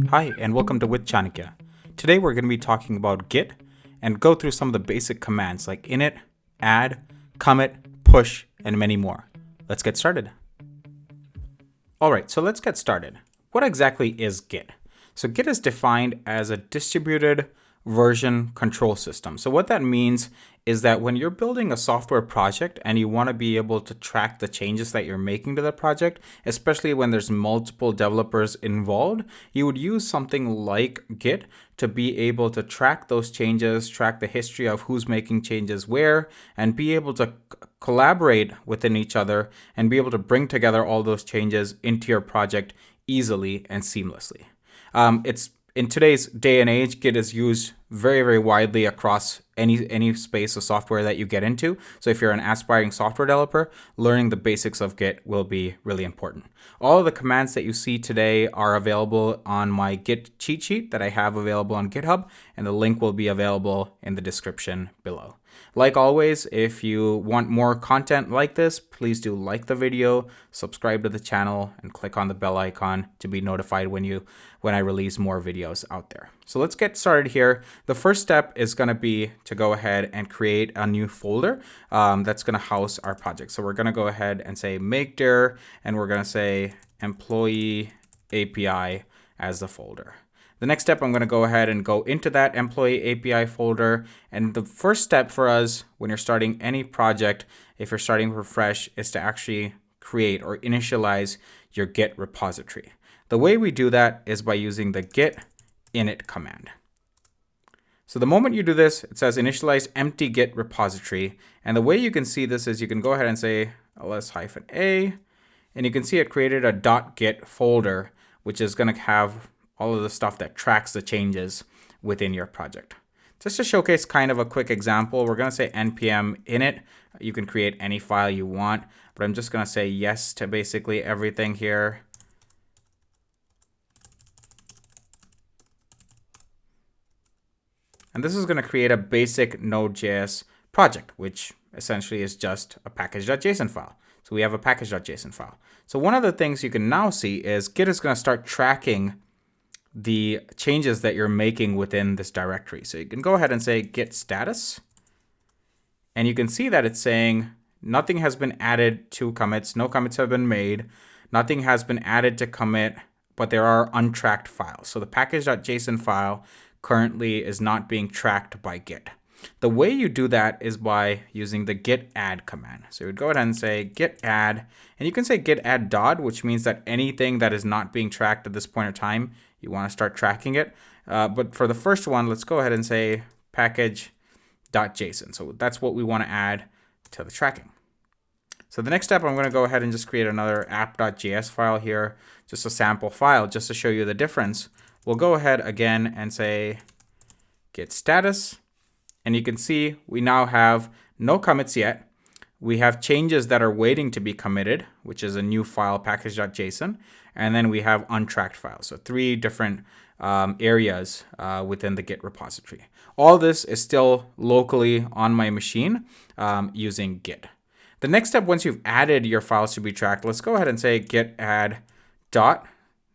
Hi, and welcome to With Chanakya. Today we're going to be talking about Git and go through some of the basic commands like init, add, commit, push, and many more. Let's get started. Alright, so let's get started. What exactly is Git? So Git is defined as a distributed version control system. So what that means is that when you're building a software project and you want to be able to track the changes that you're making to the project, especially when there's multiple developers involved, you would use something like Git to be able to track those changes, track the history of who's making changes where, and be able to collaborate within each other and be able to bring together all those changes into your project easily and seamlessly. In today's day and age, Git is used very, very widely across any space of software that you get into. So if you're an aspiring software developer, learning the basics of Git will be really important. All of the commands that you see today are available on my Git cheat sheet that I have available on GitHub, and the link will be available in the description below. Like always, if you want more content like this, please do like the video, subscribe to the channel, and click on the bell icon to be notified when I release more videos out there. So let's get started here. The first step is going to be to go ahead and create a new folder that's going to house our project. So we're going to go ahead and say make dir, and we're going to say employee API as the folder. The next step, I'm going to go ahead and go into that employee API folder. And the first step for us when you're starting any project, if you're starting from fresh, is to actually create or initialize your Git repository. The way we do that is by using the git init command. So the moment you do this, it says initialize empty Git repository. And the way you can see this is you can go ahead and say ls-a, and you can see it created a .git folder, which is going to have all of the stuff that tracks the changes within your project. Just to showcase kind of a quick example, we're going to say npm init. You can create any file you want, but I'm just going to say yes to basically everything here. And this is going to create a basic Node.js project, which essentially is just a package.json file. So we have a package.json file. So one of the things you can now see is Git is going to start tracking the changes that you're making within this directory. So you can go ahead and say git status, and you can see that it's saying nothing has been added to commits, no commits have been made, nothing has been added to commit, but there are untracked files. So the package.json file currently is not being tracked by Git. The way you do that is by using the git add command. So you would go ahead and say git add, and you can say git add dot, which means that anything that is not being tracked at this point in time, you want to start tracking it. But for the first one, let's go ahead and say package.json. So that's what we want to add to the tracking. So the next step, I'm going to go ahead and just create another app.js file here, just a sample file, just to show you the difference. We'll go ahead again and say git status. And you can see we now have no commits yet. We have changes that are waiting to be committed, which is a new file, package.json. And then we have untracked files. So 3 different areas within the Git repository. All this is still locally on my machine using Git. The next step, once you've added your files to be tracked, let's go ahead and say git add dot,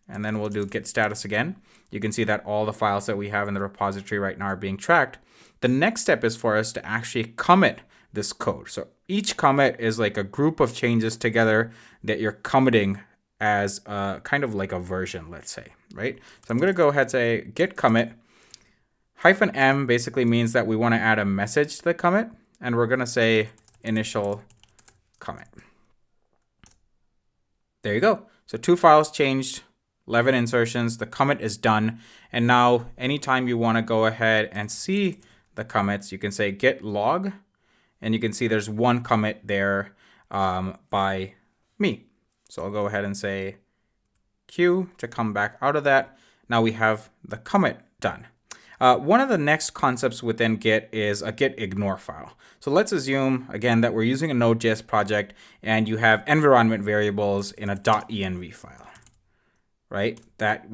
and then we'll do git status again. You can see that all the files that we have in the repository right now are being tracked. The next step is for us to actually commit this code. So each commit is like a group of changes together that you're committing as kind of like a version, let's say, right? So I'm going to go ahead and say git commit. -m basically means that we want to add a message to the commit, and we're going to say initial commit. There you go. So 2 files changed, 11 insertions, the commit is done. And now anytime you want to go ahead and see the commits, you can say git log, and you can see there's 1 commit there by me. So I'll go ahead and say Q to come back out of that. Now we have the commit done. One of the next concepts within Git is a gitignore file. So let's assume, again, that we're using a Node.js project and you have environment variables in a .env file, right? That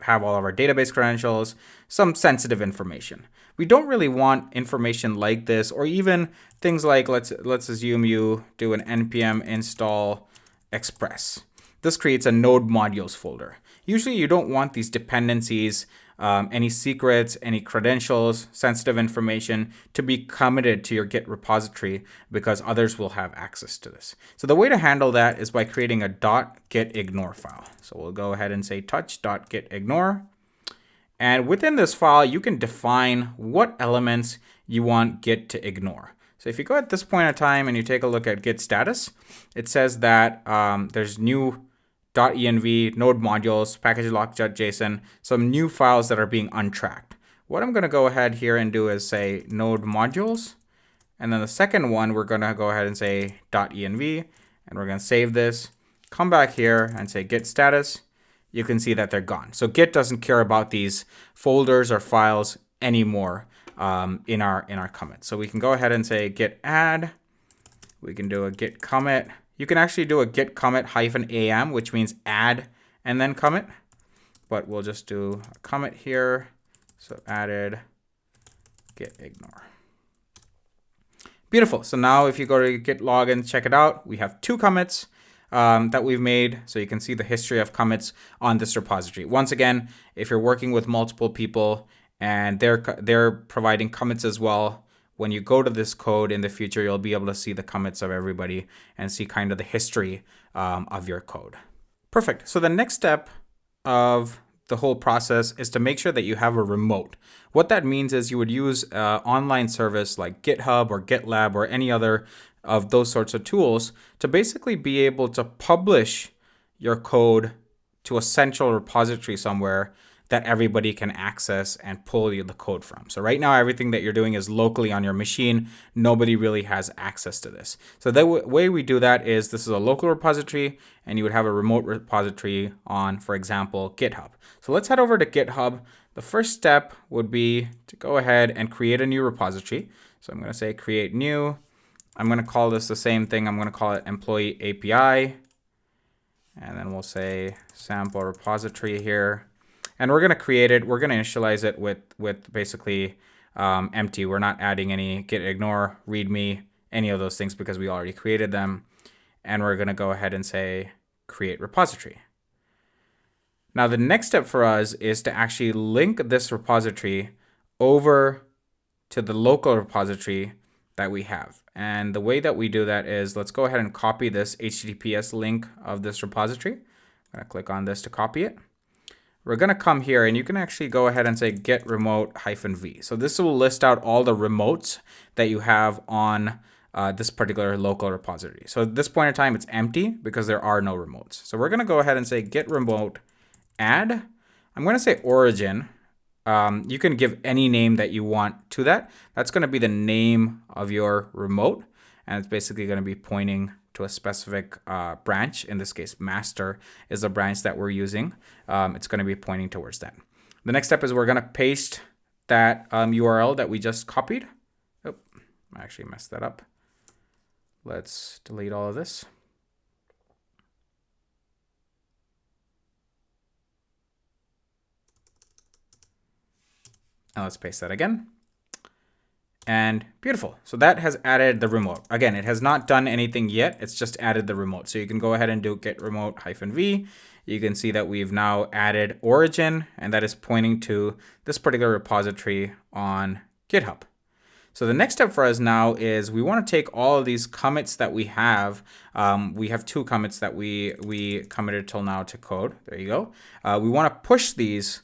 have all of our database credentials, some sensitive information. We don't really want information like this, or even things like, let's assume you do an npm install express. This creates a node modules folder. Usually you don't want these dependencies, any secrets, any credentials, sensitive information to be committed to your Git repository because others will have access to this. So the way to handle that is by creating a .gitignore file. So we'll go ahead and say touch.gitignore. And within this file, you can define what elements you want Git to ignore. So if you go at this point in time and you take a look at Git status, it says that there's new .env, node modules, package.lock.json, some new files that are being untracked. What I'm going to go ahead here and do is say node modules. And then the second one, we're going to go ahead and say .env, and we're going to save this, come back here and say git status. You can see that they're gone. So Git doesn't care about these folders or files anymore in our commit. So we can go ahead and say git add. We can do a git commit. You can actually do a git commit -am, which means add and then commit. But we'll just do a commit here. So added git ignore. Beautiful. So now if you go to git log and check it out, we have 2 commits that we've made. So you can see the history of commits on this repository. Once again, if you're working with multiple people and they're providing commits as well, when you go to this code in the future, you'll be able to see the commits of everybody and see kind of the history of your code. Perfect. So the next step of the whole process is to make sure that you have a remote. What that means is you would use an online service like GitHub or GitLab or any other of those sorts of tools to basically be able to publish your code to a central repository somewhere that everybody can access and pull the code from. So right now, everything that you're doing is locally on your machine. Nobody really has access to this. So the way we do that is this is a local repository, and you would have a remote repository on, for example, GitHub. So let's head over to GitHub. The first step would be to go ahead and create a new repository. So I'm going to say create new. I'm going to call this the same thing. I'm going to call it employee API. And then we'll say sample repository here. And we're going to create it. We're going to initialize it with basically empty. We're not adding any gitignore, readme, any of those things because we already created them. And we're going to go ahead and say create repository. Now, the next step for us is to actually link this repository over to the local repository that we have. And the way that we do that is let's go ahead and copy this HTTPS link of this repository. I'm going to click on this to copy it. We're going to come here and you can actually go ahead and say get remote -v. So this will list out all the remotes that you have on this particular local repository. So at this point in time, it's empty because there are no remotes. So we're going to go ahead and say get remote add. I'm going to say origin. You can give any name that you want to that. That's going to be the name of your remote. And it's basically going to be pointing to a specific branch. In this case, master is the branch that we're using. It's going to be pointing towards that. The next step is we're going to paste that URL that we just copied. Oh, I actually messed that up. Let's delete all of this. Now let's paste that again. And beautiful. So that has added the remote. Again, it has not done anything yet. It's just added the remote. So you can go ahead and do get remote -v. You can see that we've now added origin, and that is pointing to this particular repository on GitHub. So the next step for us now is we want to take all of these commits that we have. We have 2 commits that we committed till now to code. There you go. We want to push these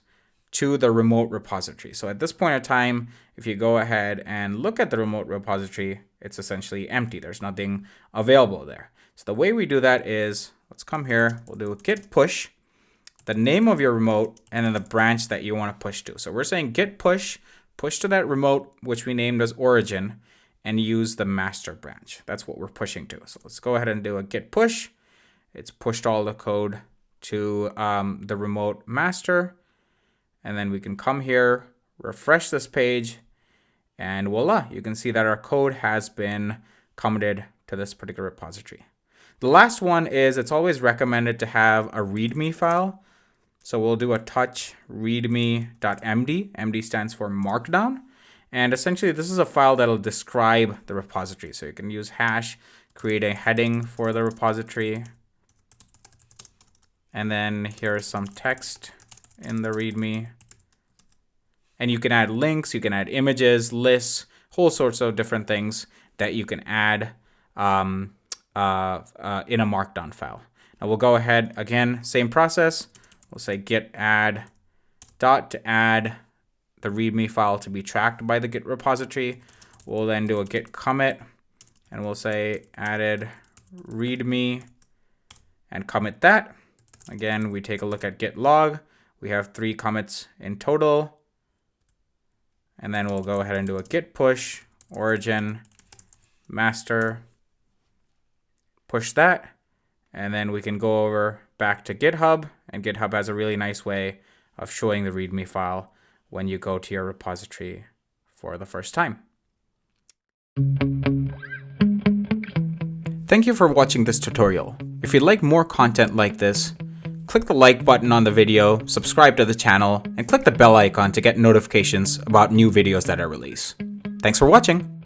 to the remote repository. So at this point in time, if you go ahead and look at the remote repository, it's essentially empty. There's nothing available there. So the way we do that is, let's come here, we'll do a git push, the name of your remote, and then the branch that you want to push to. So we're saying git push to that remote, which we named as origin, and use the master branch. That's what we're pushing to. So let's go ahead and do a git push. It's pushed all the code to the remote master. And then we can come here, refresh this page, and voila, you can see that our code has been committed to this particular repository. The last one is it's always recommended to have a README file. So we'll do a touch readme.md. MD stands for markdown. And essentially, this is a file that'll describe the repository. So you can use hash, create a heading for the repository. And then here's some text in the README. And you can add links, you can add images, lists, whole sorts of different things that you can add in a markdown file. Now we'll go ahead again, same process. We'll say git add dot to add the README file to be tracked by the Git repository. We'll then do a git commit, and we'll say added README and commit that. Again, we take a look at git log. We have 3 commits in total. And then we'll go ahead and do a git push, origin, master, push that. And then we can go over back to GitHub, and GitHub has a really nice way of showing the README file when you go to your repository for the first time. Thank you for watching this tutorial. If you'd like more content like this, click the like button on the video, subscribe to the channel, and click the bell icon to get notifications about new videos that I release. Thanks for watching!